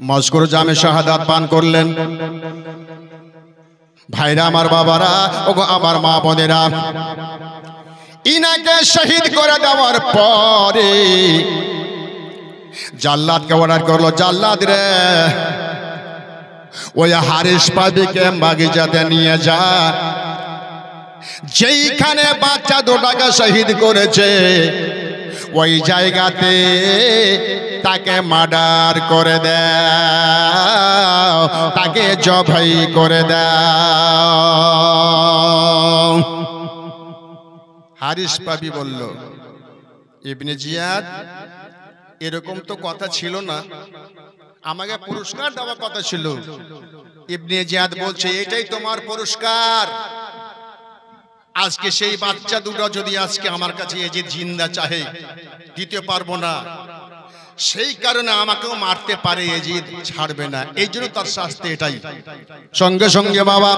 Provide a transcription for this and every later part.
মজকুর জামে শাহাদাত পান করলেন। ভাইরা আমার, বাবারা, ওগো আমার মা বোনেরা, ইনাকে শহীদ করে দেওয়ার পরে জাল্লাদকে অর্ডার করলো, জাল্লাদ রে ওই হারিস পাবিকে বাগিচাতে নিয়ে যা, যেইখানে বাচ্চা দুটাকে শহীদ করেছে ওই জায়গাতে তাকে মার্ডার করে দাও, তাকে জবাই করে দাও। হারিস পাবি বলল, ইবনে জিয়াদ এরকম তো কথা ছিল না, আমাকে পুরস্কার দেওয়ার কথা ছিল। ইবনে জিয়াদ বলছে, এটাই তোমার পুরস্কার। আজকে সেই বাচ্চা দুটো যদি আজকে আমার কাছে এই যে জিন্দা চাহে, দিতে পারবো না, সেই কারণে আমাকেও মারতে পারে, এজিদ ছাড়বে না, এই জন্য তার শাস্তি এটাই। সঙ্গে সঙ্গে বাবা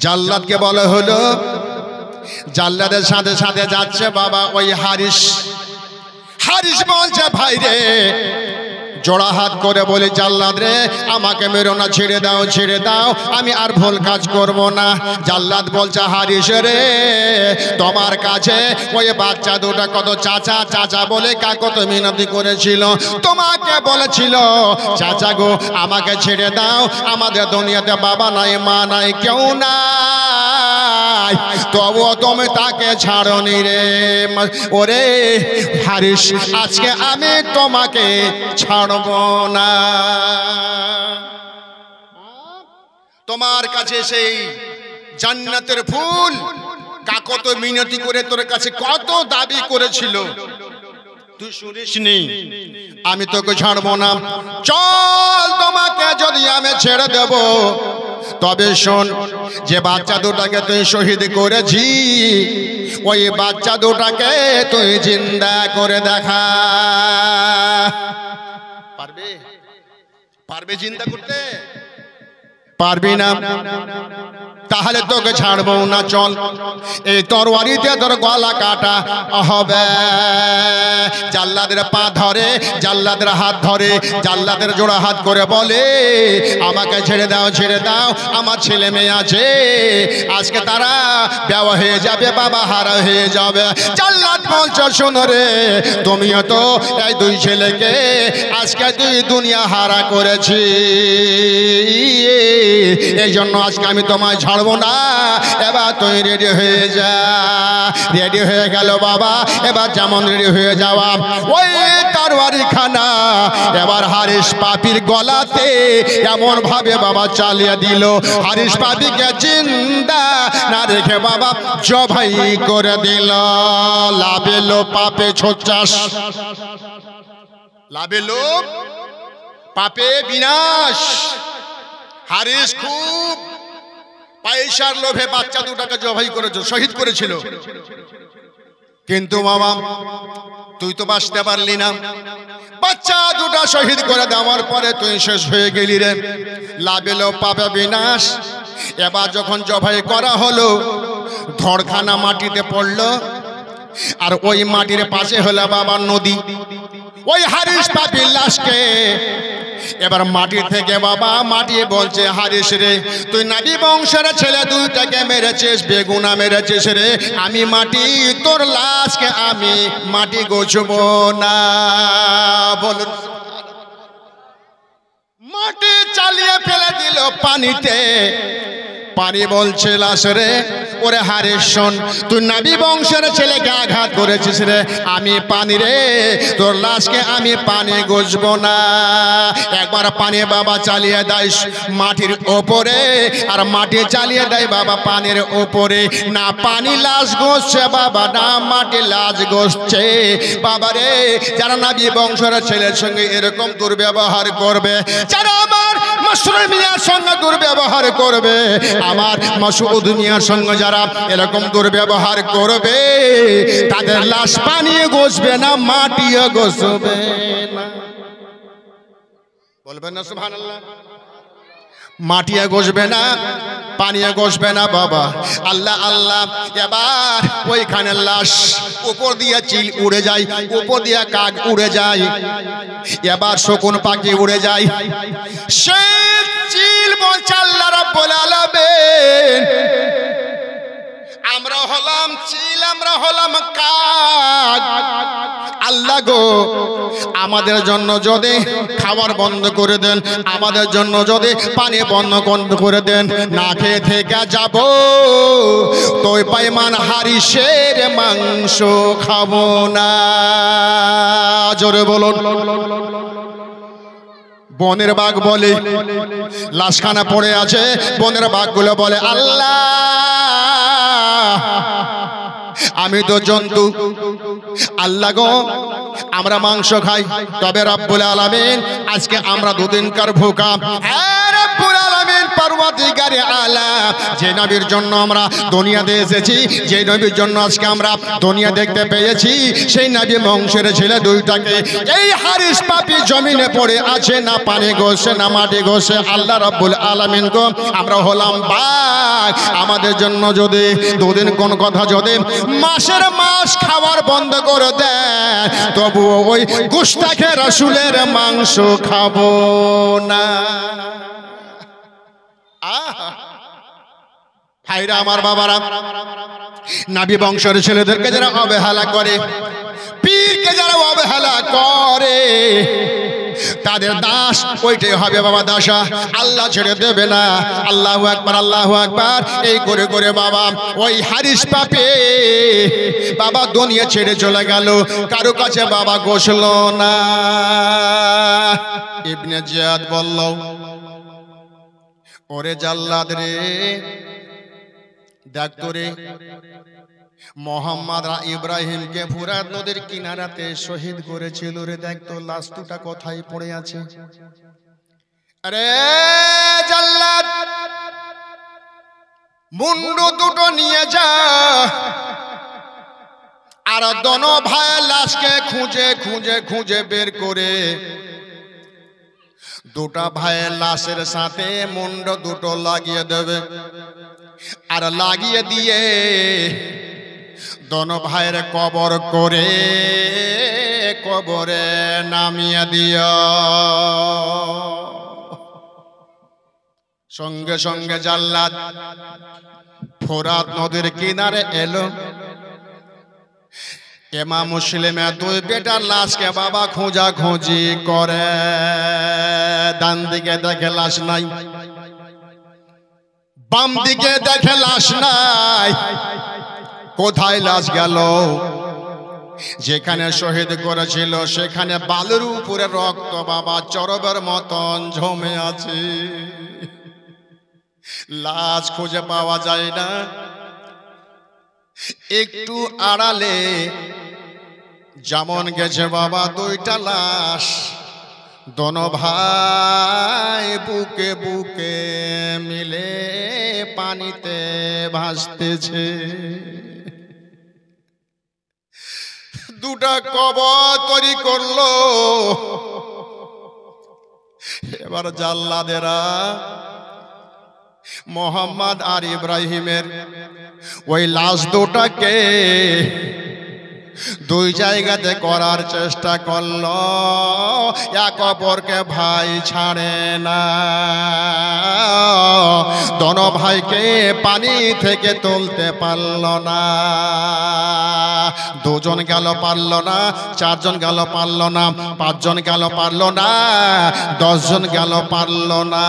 জাল্লাদকে বলা হলো, জাল্লাদের সাথে সাথে যাচ্ছে বাবা ওই হারিস। হারিস বলছে, ভাই রে, জোড়া হাত করে বলে, জাল্লাদ রে আমাকে মেরো না, ছেড়ে দাও, ছেড়ে দাও, আমি আর ভুল কাজ করব না। জাল্লাদ বলছে, হারিস রে, তোমার কাছে ওই বাচ্চা দুটা কত চাচা চাচা বলে কাকত মিনতি করেছিল, তোমাকে বলেছিল, চাচা গো আমাকে ছেড়ে দাও, আমাদের দুনিয়াতে বাবা নাই, মা নাই, কেউ নাই, তবুও তুমি তাকে ছাড়নি রে। ওরে হারিস, আজকে আমি তোমাকে ছাড়ব না। তোমার কাছে সেই জান্নাতের ফুল কাকত মিনতি করে তোর কাছে কত দাবি করেছিল, তুই শুনিসনি, আমি তোকে ছাড়বো না। চল, তোমাকে যদি আমি ছেড়ে দেব, তবে শোন, যে বাচ্চা দুটাকে তুই শহীদ করেছি ওই বাচ্চা দুটাকে তুই জিন্দা করে দেখা। পারবে? পারবে জিন্দা করতে? পারবি না, তাহলে তোকে ছাড়বো না। চল, এই তরবারিতে তোর গলা কাটা হবে। জাল্লাদের পা ধরে, জাল্লাদের হাত ধরে, জাল্লাদের জোড়া হাত করে বলে, আমাকে ছেড়ে দাও, ছেড়ে দাও, আমার ছেলে মেয়ে আছে, আজকে তারা বেওয়া হয়ে যাবে, বাবা হারা হয়ে যাবে। জাল্লাদ বলছো, শোনো রে, তুমিও তো এই দুই ছেলেকে আজকে তুই দুনিয়া হারা করেছি, এই জন্য আজকে আমি তোমায় ছাড়বো না। এবার তুই রেডি হয়ে যা। রেডি হয়ে গেল বাবা। এবার যেমন রেডি হয়ে যাওয়া, ওই তরবারি খানা এবার হারিস পাপির গলাতে এমন ভাবে বাবা চালিয়ে দিল, হারিস পাপিকে জিন্দা না রেখে বাবা জবাই করে দিল। লাভেলো পাপে ছোচাস, লাভেলো পাপে বিনাশ। হারিস খুব পয়সার লোভে বাচ্চা দুটাকে জবাই করেছিল, শহীদ করেছিল, কিন্তু বাবা তুই তো বাঁচতে পারলি না। বাচ্চা দুটা শহীদ করে দেওয়ার পরে তুই শেষ হয়ে গেলি রে। লাভেলো পাপে বিনাশ। এবার যখন জবাই করা হলো, ধড়খানা মাটিতে পড়লো, আর ওই মাটির পাশে হলো বাবা নদী। ওই হারিস পাপির লাশকে এবার মাটি থেকে বাবা মাটি বলছে, হারিস রে, তুই নবী বংশের ছেলে, দুইটাকে মেরেছিস, বেগুনা মেরেছিস রে, আমি মাটি, তোর লাশকে আমি মাটি গোছবো না। বলুন, মাটি চালিয়ে ফেলে দিল পানিতে। পানি বলছে, লাশ রে, ওরে হারিস শোন, তুই নবী বংশের ছেলেকে আঘাত করেছিস রে, আমি পানি রে, তোর লাশকে আমি পানি গজবো না। একবার পানি বাবা চালিয়ে দেয় মাটির ওপরে, আর মাটি চালিয়ে দেয় বাবা পানির ওপরে। না পানি লাশ গজছে বাবা, না মাটি লাশ গজছে বাবা রে। যারা নবী বংশের ছেলের সঙ্গে এরকম দুর্ব্যবহার করবে, যারা আমার মাসরুর মিয়ার সঙ্গে দুর্ব্যবহার করবে, আমার মাসুদ মিয়ার সঙ্গে যারা এরকম দুর্ব্যবহার করবে, তাদের লাশ পানিয়ে গজবে না, মাটিও গজবে না। বলবেন না সুবহানাল্লাহ? মাটিয়ে গজবে না, পানিয়ে ঘষবে না বাবা। আল্লাহ আল্লাহ, এবার ওইখানে লাশ, উপর দিয়ে চিল উড়ে যায়, উপর দিয়ে কাক উড়ে যায়, এবার শকুন পাখি উড়ে যায়। সেই চিল বলছে আল্লাহ রাব্বুল আলামিন, আমরা হলাম চিল, আমরা হলাম কাক। আল্লাহ গো, আমাদের জন্য যদি খাবার বন্ধ করে দেন, আমাদের জন্য যদি পানি বন্ধ করে দেন, না খেয়ে থেকে যাব তো পাইমান হারিসের মাংস খাবো না। জোরে বলুন। বনের বাঘ বলে, লাশখানা পড়ে আছে, বনের বাঘগুলো বলে আল্লাহ আমি তো জন্তু, আল্লাহ গো আমরা মাংস খাই, তবে রব্বুল আলামিন আজকে আমরা দুদিনকার ভোকা। রব্বুল আলামিন পরওয়ারদিগারে আলাম, যে নবীর জন্য আমরা দুনিয়াতে এসেছি, যে নবীর জন্য আজকে আমরা দুনিয়া দেখতে পেয়েছি, সেই নবী বংশের ছেলে দুইটাকে এই হারিস পাপী জমিনে পড়ে আছে, না পানি ঘষে না মাটি ঘষে। আল্লাহ রব্বুল আলামিন গো, আমরা হলাম বাঘ, আমাদের জন্য যদি দুদিন কোন কথা যদি মাসের মাস খাবার বন্ধ করে দেন, তবুও ওই গুস্তাখে রাসূলের মাংস খাবো না। ভাইরা আমার, বাবারা, নবী বংশের ছেলেদেরকে যারা অবহেলা করে, পীরকে যারা অবহেলা করে, তাদের দাস ওইটাই হবে বাবা, দাসা। আল্লাহ ছেড়ে দেবে না। আল্লাহু আকবার, আল্লাহু আকবার, এই করে করে বাবা ওই হারিস পাপে বাবা দুনিয়া ছেড়ে চলে গেল, কারো কাছে বাবা গোসল না। ইবনে জিয়াদ বলল, ওরে জাল্লাদ রে, দেখ তোরে মোহাম্মদ ইব্রাহিমকে ফুরাত নদীর কিনারাতে শহীদ করেছিল রে, দেখ তো লাশ দুটা কোথায় পড়ে আছে। আরে জাল্লাদ, মুন্ডু দুটো নিয়ে যা, আর দোনো ভাই লাশকে খুঁজে খুঁজে খুঁজে বের করে দুটা ভাইয়ের লাশের সাথে মুন্ড দুটো লাগিয়ে দেবে, আর লাগিয়ে দিয়ে দোনো ভাইয়ের কবর করে কবরে নামিয়ে দিও। সঙ্গে সঙ্গে জাল্লাদ ফোরাত নদীর কিনারে এলো। ইমাম মুসলিমে দুই বেটার লাশকে বাবা খোঁজা খুঁজি করে, ডান দিকে দেখে লাশ নাই, বাম দিকে দেখে লাশ নাই, কোথায় লাশ গেল? যেখানে শহীদ করেছিল সেখানে বালুর উপরে রক্ত বাবা চরবের মতন জমে আছে, লাশ খুঁজে পাওয়া যায় না। একটু আড়ালে যেমন গেছে বাবা দুইটা লাশ, দোনো ভাই বুকে বুকে মিলে পানিতে ভাসতেছে। দুটা কবর তৈরি করলো। এবার জাল্লাদেরা মোহাম্মদ আর ইব্রাহিমের ওই লাশ দুটাকে দুই জায়গাতে করার চেষ্টা করলো, এক অপরকে ভাই ছাড়ে না। দোনো ভাইকে পানি থেকে তুলতে পারল না। দুজন গেল পারল না, চারজন গেল পারল না, পাঁচজন গেল পারল না, 10 জন গেল পারল না।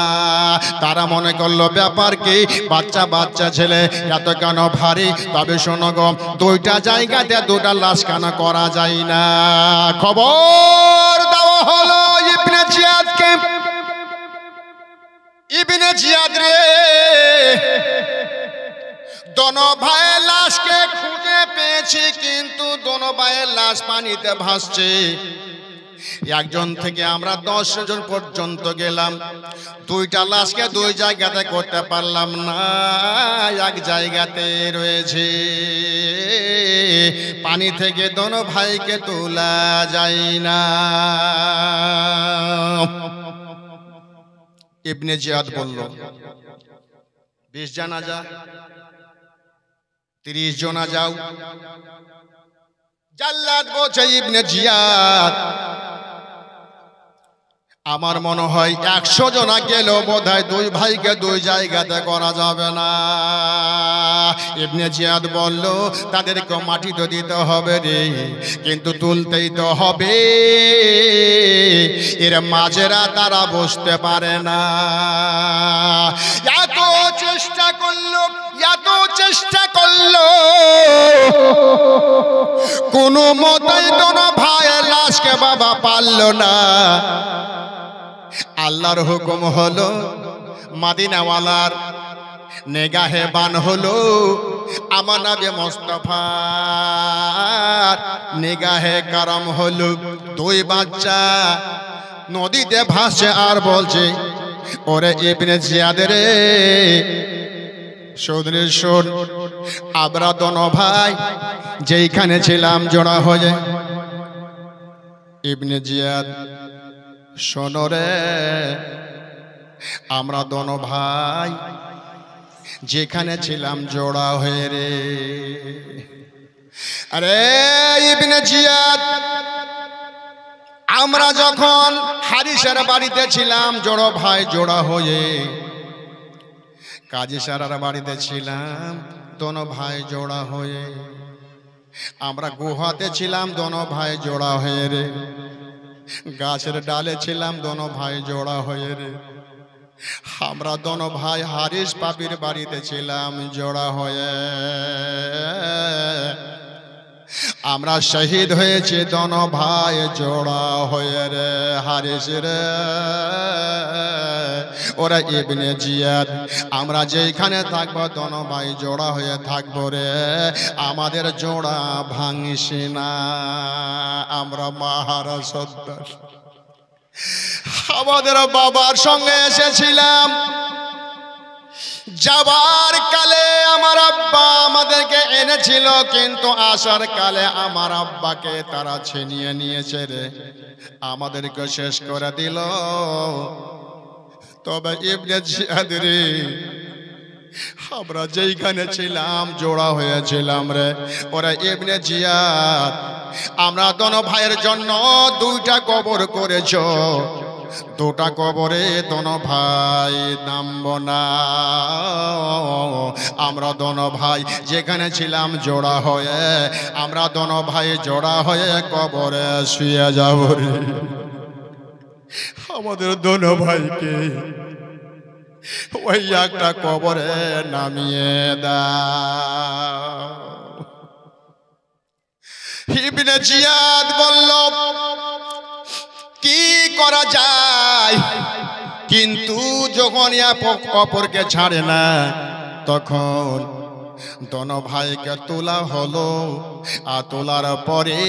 তারা মনে করলো ব্যাপার কি, বাচ্চা বাচ্চা ছেলে এত কেন ভারী? তবে শোনো গো, দুইটা জায়গাতে দুটা লাশ কেন করা যায় না? খবর দেওয়া হলো ইবনে জিয়াদকে। ইবনে জিয়াদ রে, দোনো ভাইয়ের লাশকে খুঁজে পেয়েছি, কিন্তু দোনো ভাইয়ের লাশ পানিতে ভাসছে। একজন থেকে আমরা 10 জন পর্যন্ত গেলাম, দুইটা লাশকে দুই জায়গাতে করতে পারলাম না, এক জায়গাতে রয়েছে। পানি থেকে দোনো ভাইকে তোলা যায় না। ইবনে জিয়াদ বলল, 20 জানাজা, 30 জানাজাও। জাল্লাদ বলছে ইবনে জিয়াদ, আমার মনে হয় 100 জনা গেল বোধহয় 2 ভাইকে 2 জায়গাতে করা যাবে না। ইবনে জিয়াদ বলল, তাদেরকে মাটি তো দিতে হবে রে, কিন্তু তুলতেই তো হবে, এর মাঝেরা তারা বসতে পারে না। এত চেষ্টা করলো, এত চেষ্টা করলো, কোনো মতেই দোনো ভাইয়ের লাশকে বাবা পারল না। আল্লাহর হুকুম হলো, মদিনাওয়ালার নেগাহে বান হলো, আমার নবী মুস্তাফার নেগাহে কারাম হলো। 2 বাচ্চা নদীতে ভাসছে আর বলছে, ওরে ইবনে জিয়াদ রে, শোধরে শোন, আমরা দোনো ভাই যেইখানে ছিলাম জোড়া হয়ে। ইবনে জিয়াদ, শোনো রে, আমরা দোনো ভাই যেখানে ছিলাম জোড়া হয়ে রে। আরে ইবনে জিয়াদ, আমরা যখন হারিসের বাড়িতে ছিলাম জোড়া ভাই জোড়া হয়ে, কাজী সারার বাড়িতে ছিলাম দোনো ভাই জোড়া হয়ে, আমরা গুহাতে ছিলাম দোনো ভাই জোড়া হয়ে রে, গাছের ডালে ছিলাম দোনো ভাই জোড়া হয়ে রে, আমরা দোনো ভাই হারিস পাপির বাড়িতে ছিলাম জোড়া হয়ে, আমরা শহীদ হয়েছি দোনো ভাই জোড়া হয়ে রে। হারিস রে, ওরা ইবনে জিয়াদ, আমরা যেখানে থাকবো দোনো ভাই জোড়া হয়ে থাকবো রে, আমাদের জোড়া ভাঙিস না। আমরা মাহারা সর্দার আমাদের বাবার সঙ্গে এসেছিলাম, যাবার কালে আমার আব্বা আমাদেরকে এনেছিল, কিন্তু আসার কালে আমার আব্বাকে তারা ছিনিয়ে নিয়েছে রে, আমাদেরকে শেষ করে দিল। তবে ইবনে জিয়াদ রে, আমরা যেইখানে ছিলাম জোড়া হয়েছিলাম রে, ওরা ইবনে জিয়াদ, আমরা দোনো ভাইয়ের জন্য 2টা কবর করেছ, 2টা কবরে দোনো ভাই নামব না। আমরা দোনো ভাই যেখানে ছিলাম জোড়া হয়ে, আমরা দোনো ভাই জোড়া হয়ে কবরে শুয়ে যাব রে। আমাদের দোনো ভাইকে ওই একটা কবরে নামিয়ে দাও। ইবনে জিয়াদ বলল, কি করা যায়, কিন্তু যখন অপরকে ছাড়ে না, তখন দোনো ভাইকে তোলা হলো। আর তোলার পরে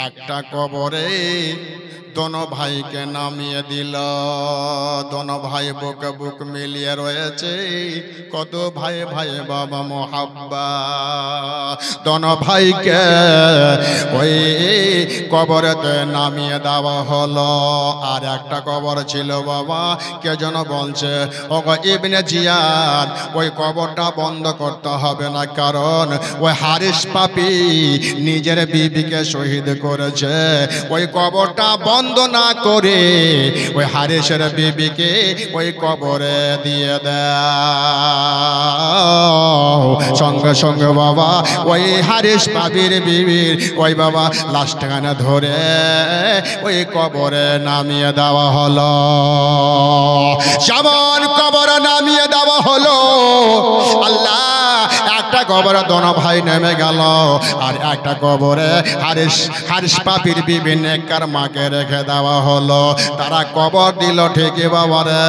একটা কবরে দোনো ভাইকে নামিয়ে দিল। দোনো ভাই বুক বুক মিলিয়ে রয়েছে, কত ভাই ভাই বাবা মোহাব্বা। দোনো ভাইকে ওই কবরেতে নামিয়ে দেওয়া হলো। আর একটা কবর ছিল বাবা, কে যেন বলছে, ও ইবনে জিয়াদ, ওই কবরটা বন্ধ করতে হবে না, কারণ ওই হারিস পাপি নিজের বিবিকে শহীদ করেছে। ওই কবরটা বন্ধ না করে ওই হারিসের বিবিকে ওই কবরে দিয়ে দাও। সঙ্গে সঙ্গে বাবা ওই হারিস পাপির বিবির ওই বাবা লাশটাখানে ধরে ওই কবরে নামিয়ে দেওয়া হলো। যেমন কবরে নামিয়ে দেওয়া হলো, আল্লাহ একটা কবরে দোনো ভাই নেমে গেল, আর একটা কবরে হারিস পাপির বিবি নেককার মাকে রেখে দেওয়া হলো। তারা কবর দিল ঠিকই বাবারে,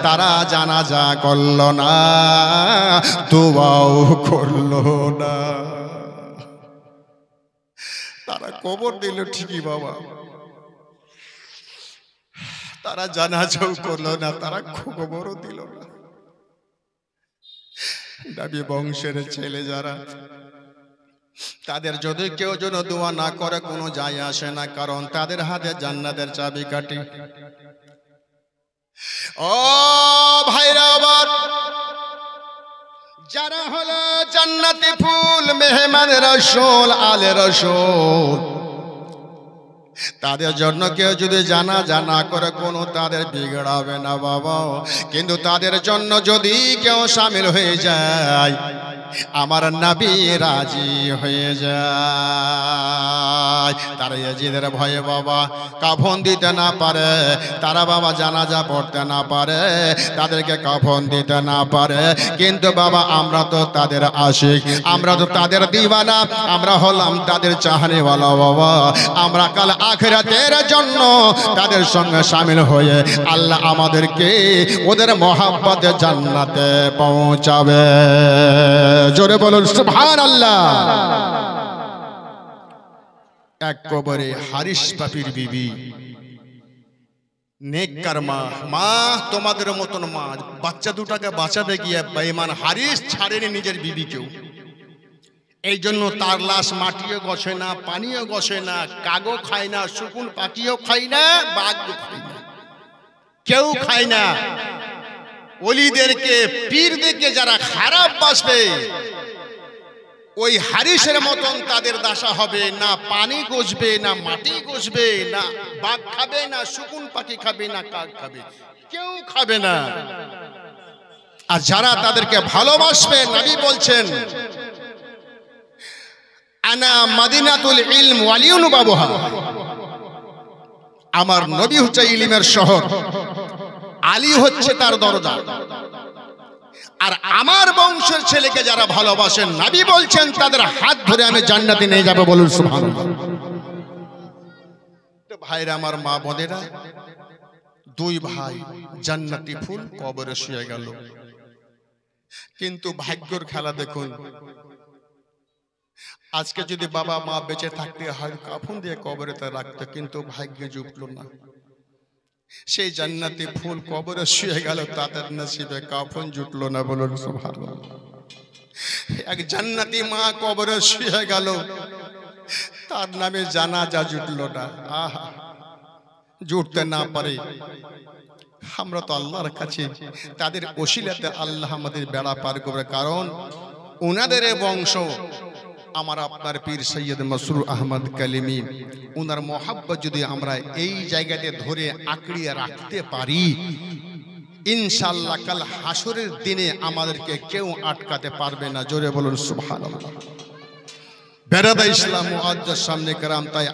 তারা জানাজা করলো না, দুয়াও করলো না। তারা কবর দিল ঠিকই বাবা, তারা জানাজাও করলো না, তারা খবরও দিল না। নবী বংশের ছেলে যারা, তাদের যদি কেউ যেন দোয়া না করে কোনো যায় আসে না, কারণ তাদের হাতে জান্নাতের চাবিকাঠি। ও ভাইরা আবার যারা হলো জান্নাতি ফুল মেহমান রাসূল আলে রাসূল, তাদের জন্য কেউ যদি জানা করে কোনো তাদের বিগড়াবে না বাবা। কিন্তু তাদের জন্য যদি কেউ শামিল হয়ে যায়, আমার নবী রাজি হয়ে যায়। তারা ইয়াজিদের ভয়ে বাবা কাফন দিতে না পারে, তারা বাবা জানাজা পড়তে না পারে, তাদেরকে কাফন দিতে না পারে। কিন্তু বাবা আমরা তো তাদের আশিক, আমরা তো তাদের দিওয়ানা, আমরা হলাম তাদের চাহনেওয়ালা বাবা। আমরা কাল আখিরাতের জন্য তাদের সঙ্গে শামিল হয়ে আল্লাহ আমাদেরকে ওদের মহাব্বতে জান্নাতে পৌঁছাবে। জোরে বলুন সুবহানাল্লাহ। এক কবরে হারিস পাপির বিবি, নেককার মা তোমাদের মতন মা বাচ্চা দুটাকে বাঁচাতে গিয়ে বেঈমান হারিস ছাড়েনি নিজের বিবিকেও। এই জন্য তার লাশ মাটিও গছে না, পানিও গছে না, কাগও খায় না, শুকুন পাখিও খায় না, বাঘও খায় না, কেউ খায় না। ওলিদেরকে পীরদেরকে যারা খারাপ বাসবে ওই হারিসের মতন তাদের দশা হবে। না পানি গজবে, না মাটি গজবে, না বাঘ খাবে, না শুকুন পাখি খাবে, না কাক খাবে, কেউ খাবে না। আর যারা তাদেরকে ভালোবাসবে, নবী বলছেন আনা মদিনাতুল ইলম ওয়ালিউন বাবুহা, আমার নবী হচ্ছে ইলমের শহর, আলী হচ্ছে তার দরজা। আর আমার বংশের ছেলেকে যারা ভালোবাসেন, নবী বলছেন তাদের হাত ধরে আমি জান্নাতে নিয়ে যাব। বলুন সুবহানাল্লাহ। তো ভাইরা আমার, মা বোনেরা, দুই ভাই জান্নাতি ফুল কবরে শুয়ে গেল। কিন্তু ভাগ্যের খেলা দেখুন, আজকে যদি বাবা মা বেঁচে থাকতে হয় কাফন দিয়ে কবরেতে রাখতো, কিন্তু ভাগ্যে জুটলো না। সেই জান্নাতি ফুল কবরে শুয়ে গেল, তাদের নসিবে কাফন জুটলো না। বলুন সুবহানাল্লাহ। এক জান্নাতি মা কবরে শুয়ে গেল, তার নামে জানাজা জুটলো না। আহা, জুটতে না পারে আমরা তো আল্লাহর কাছে তাদের ওসিলাতে আল্লাহ আমাদের বেড়া পার করবে। কারণ ওনাদের বংশ আমার আপনার পীর সৈয়দ মসরুর আহমদ কালিমি, ওনার মোহাব্বত যদি আমরা এই জায়গাতে ধরে আঁকড়িয়ে রাখতে পারি, ইনশাআল্লাহ কাল হাসরের দিনে আমাদেরকে কেউ আটকাতে পারবে না। জোরে বলুন সুবহানাল্লাহ। বেরাদা ইসলাম মুআজ্জাজ সামনে কেরাম, তাই